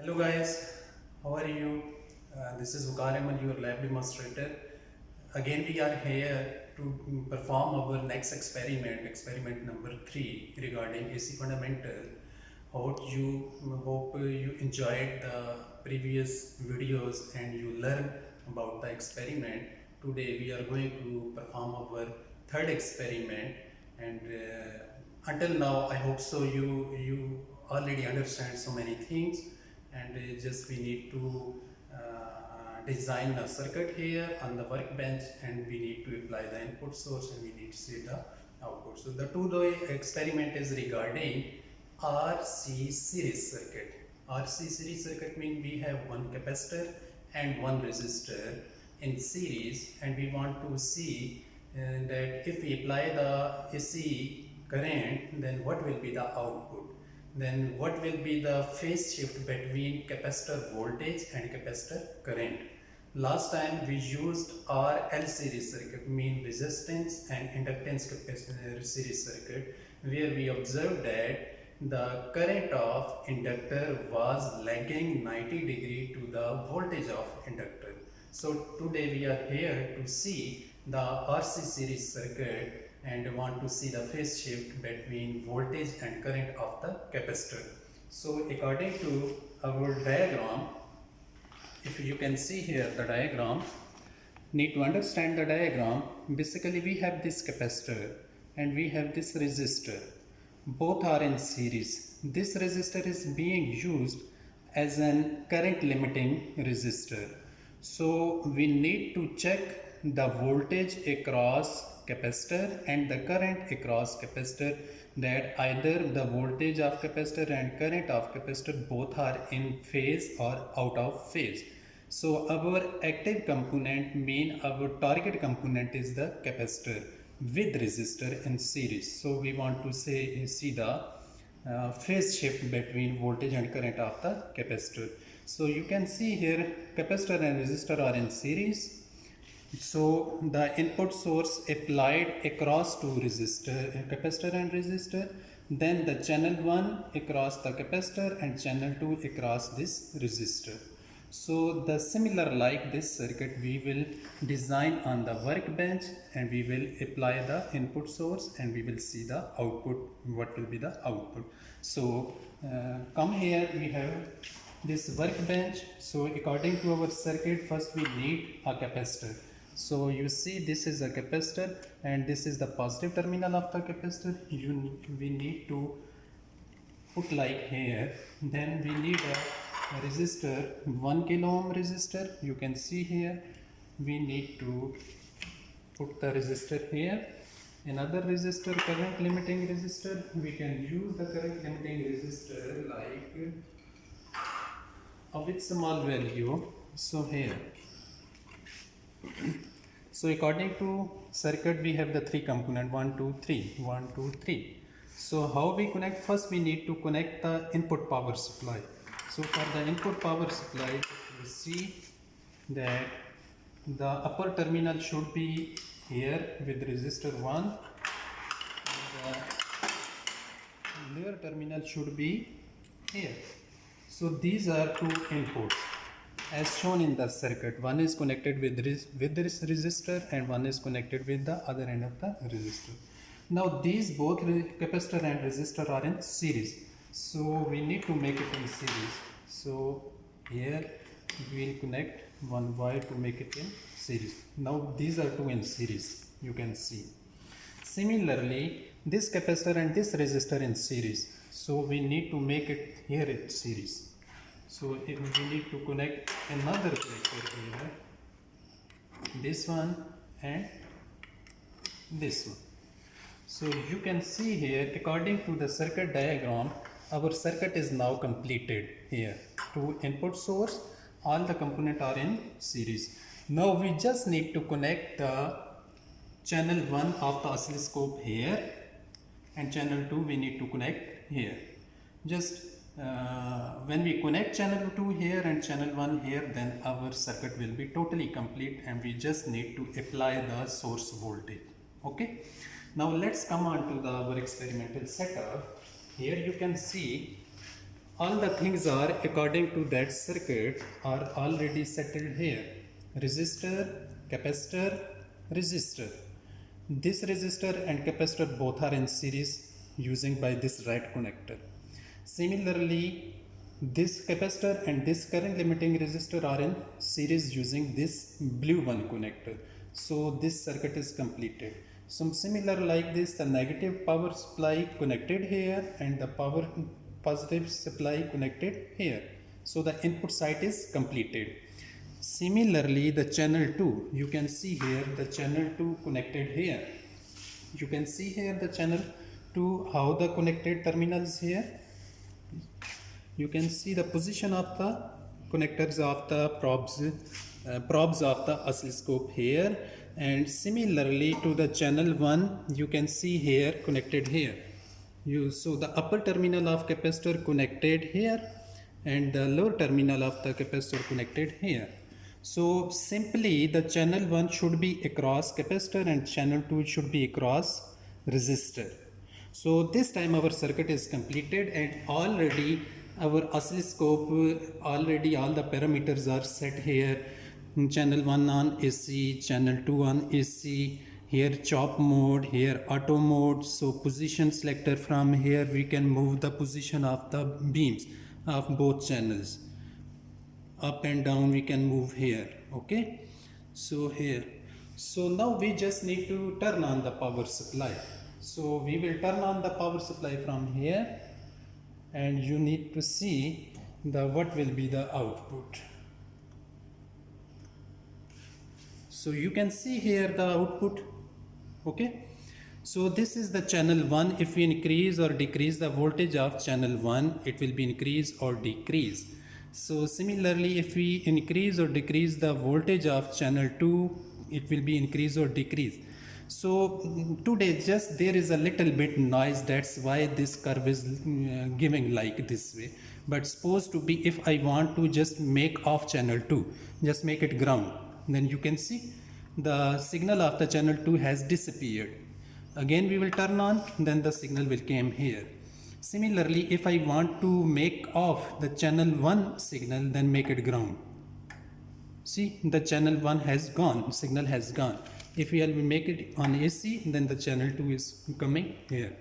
Hello guys, how are you? This is Vukaraman, your lab demonstrator. Again we are here to perform our next experiment number 3 regarding AC fundamental. Hope you enjoyed the previous videos and you learned about the experiment. Today we are going to perform our third experiment and until now I hope so you already understand so many things and just we need to design a circuit here on the workbench and we need to apply the input source and we need to see the output. So the two-day experiment is regarding RC series circuit. RC series circuit means we have one capacitor and one resistor in series and we want to see that if we apply the AC current then what will be the output. Then what will be the phase shift between capacitor voltage and capacitor current. Last time we used RL series circuit, mean resistance and inductance capacitor series circuit, where we observed that the current of inductor was lagging 90 degree to the voltage of inductor. So today we are here to see the RC series circuit and want to see the phase shift between voltage and current of the capacitor. So according to our diagram, if you can see here the diagram, need to understand the diagram. Basically we have this capacitor and we have this resistor. Both are in series. This resistor is being used as an current limiting resistor. So we need to check the voltage across capacitor and the current across capacitor, that either the voltage of capacitor and current of capacitor both are in phase or out of phase. So our active component mean our target component is the capacitor with resistor in series. So we want to see the phase shift between voltage and current of the capacitor. So you can see here capacitor and resistor are in series. So the input source applied across to resistor, capacitor and resistor, then the channel 1 across the capacitor and channel 2 across this resistor. So the similar like this circuit we will design on the workbench and we will apply the input source and we will see the output, what will be the output. So come here, we have this workbench. So according to our circuit, first we need a capacitor. So you see this is a capacitor and this is the positive terminal of the capacitor. We need to put like here. Then we need a resistor, 1 kilo ohm resistor. You can see here we need to put the resistor here. Another resistor, current limiting resistor. We can use the current limiting resistor like with small value. So here, so according to circuit we have the three component 1 2 3. So how we connect? First we need to connect the input power supply. So for the input power supply you see that the upper terminal should be here with resistor 1 and the lower terminal should be here. So these are two inputs as shown in the circuit. One is connected with this resistor and one is connected with the other end of the resistor. Now these both capacitor and resistor are in series. So we need to make it in series. So here we will connect one wire to make it in series. Now these are two in series, you can see. Similarly, this capacitor and this resistor in series. So we need to make it here in series. So we need to connect another connector here, this one and this one. So you can see here, according to the circuit diagram, our circuit is now completed here. To input source, all the components are in series. Now we just need to connect the channel 1 of the oscilloscope here and channel 2 we need to connect here. Just when we connect channel 2 here and channel 1 here, then our circuit will be totally complete and we just need to apply the source voltage. Okay, now let's come on to our experimental setup. Here you can see All the things are according to that circuit are already settled here. Resistor, capacitor, resistor. This resistor and capacitor both are in series using by this red connector. Similarly, this capacitor and this current limiting resistor are in series using this blue one connector. So this circuit is completed. So similar like this, the negative power supply connected here and the power positive supply connected here. So the input side is completed. Similarly, the channel 2, you can see here the channel 2 connected here. You can see here the channel 2, how the connected terminals here. You can see the position of the connectors of the probes of the oscilloscope here, and similarly to the channel 1 you can see here connected here. So the upper terminal of capacitor connected here and the lower terminal of the capacitor connected here. So simply the channel 1 should be across capacitor and channel 2 should be across resistor. So this time our circuit is completed and already our oscilloscope, already all the parameters are set here. Channel 1 on AC, channel 2 on AC, here chop mode, here auto mode. So position selector, from here we can move the position of the beams of both channels. Up and down we can move here. Okay, so here. So now we just need to turn on the power supply. So we will turn on the power supply from here and you need to see the what will be the output. So you can see here the output. Okay, so this is the channel 1. If we increase or decrease the voltage of channel 1, it will be increase or decrease. So similarly, if we increase or decrease the voltage of channel 2, it will be increase or decrease. So today just there is a little bit noise, that's why this curve is giving like this way. But supposed to be, if I want to just make off channel 2, just make it ground, then you can see the signal of the channel 2 has disappeared. Again we will turn on, then the signal will come here. Similarly, if I want to make off the channel 1 signal, then make it ground. See, the channel 1 has gone, signal has gone. If we will make it on AC, then the channel 2 is coming here.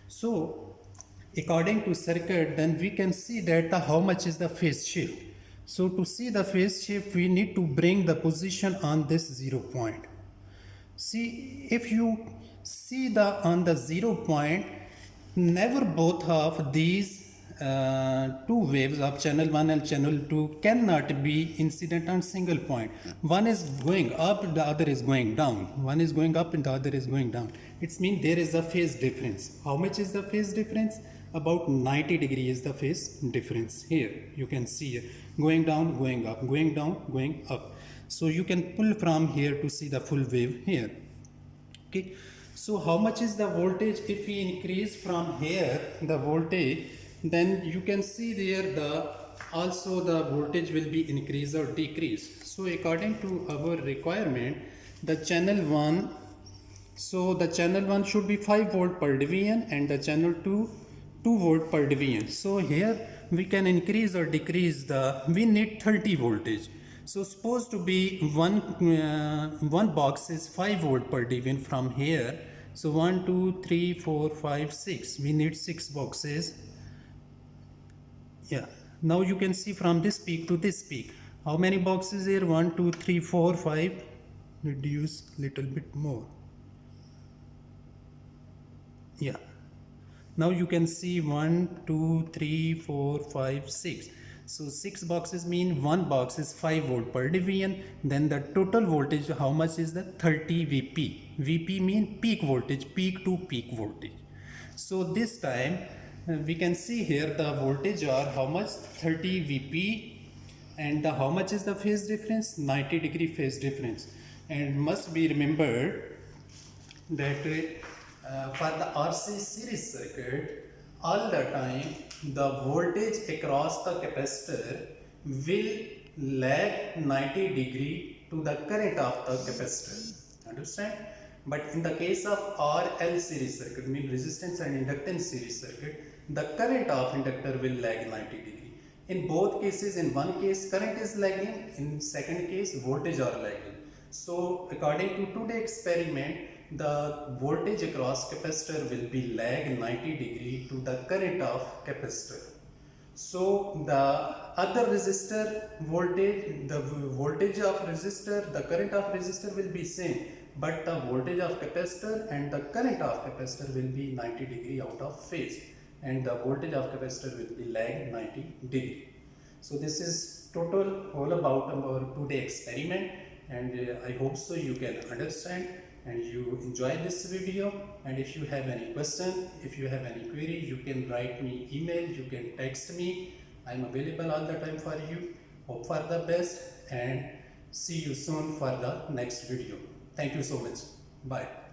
So according to circuit, then we can see that how much is the phase shift. So to see the phase shift, we need to bring the position on this 0 point. See, if you see the on the 0 point, never both of these two waves of channel 1 and channel 2 cannot be incident on single point. One is going up, the other is going down. One is going up and the other is going down. It means there is a phase difference. How much is the phase difference? About 90 degrees is the phase difference. Here you can see here, going down, going up, going down, going up. So you can pull from here to see the full wave here. Okay, so how much is the voltage? If we increase from here the voltage, then you can see there the also the voltage will be increase or decrease. So according to our requirement, the channel 1, so the channel 1 should be 5 volt per division and the channel 2 2 volt per division. So here we can increase or decrease the, we need 30 voltage. So supposed to be one box is 5 volt per division from here. So 1 2 3 4 5 6, we need 6 boxes. Yeah, now you can see from this peak to this peak, how many boxes here? 1 2 3 4 5, reduce little bit more. Yeah, now you can see 1 2 3 4 5 6. So 6 boxes mean one box is 5 volt per division. Then the total voltage, how much is the 30 VP? VP mean peak voltage, peak to peak voltage. So this time we can see here the voltage are how much? 30 VP, and the how much is the phase difference? 90 degree phase difference. And must be remembered that for the RC series circuit, all the time the voltage across the capacitor will lag 90 degree to the current of the capacitor. Understand? But in the case of RL series circuit, mean resistance and inductance series circuit, the current of inductor will lag 90 degree. In both cases, in one case current is lagging, in second case voltage are lagging. So according to today's experiment, the voltage across capacitor will be lag 90 degree to the current of capacitor. So the other resistor voltage, the voltage of resistor, the current of resistor will be same, but the voltage of capacitor and the current of capacitor will be 90 degree out of phase, and the voltage of capacitor will be lag 90 degree. So this is total all about our today experiment, and I hope so you can understand and you enjoy this video. And if you have any question, if you have any query, you can write me email, you can text me. I'm available all the time for you. Hope for the best and see you soon for the next video. Thank you so much. Bye.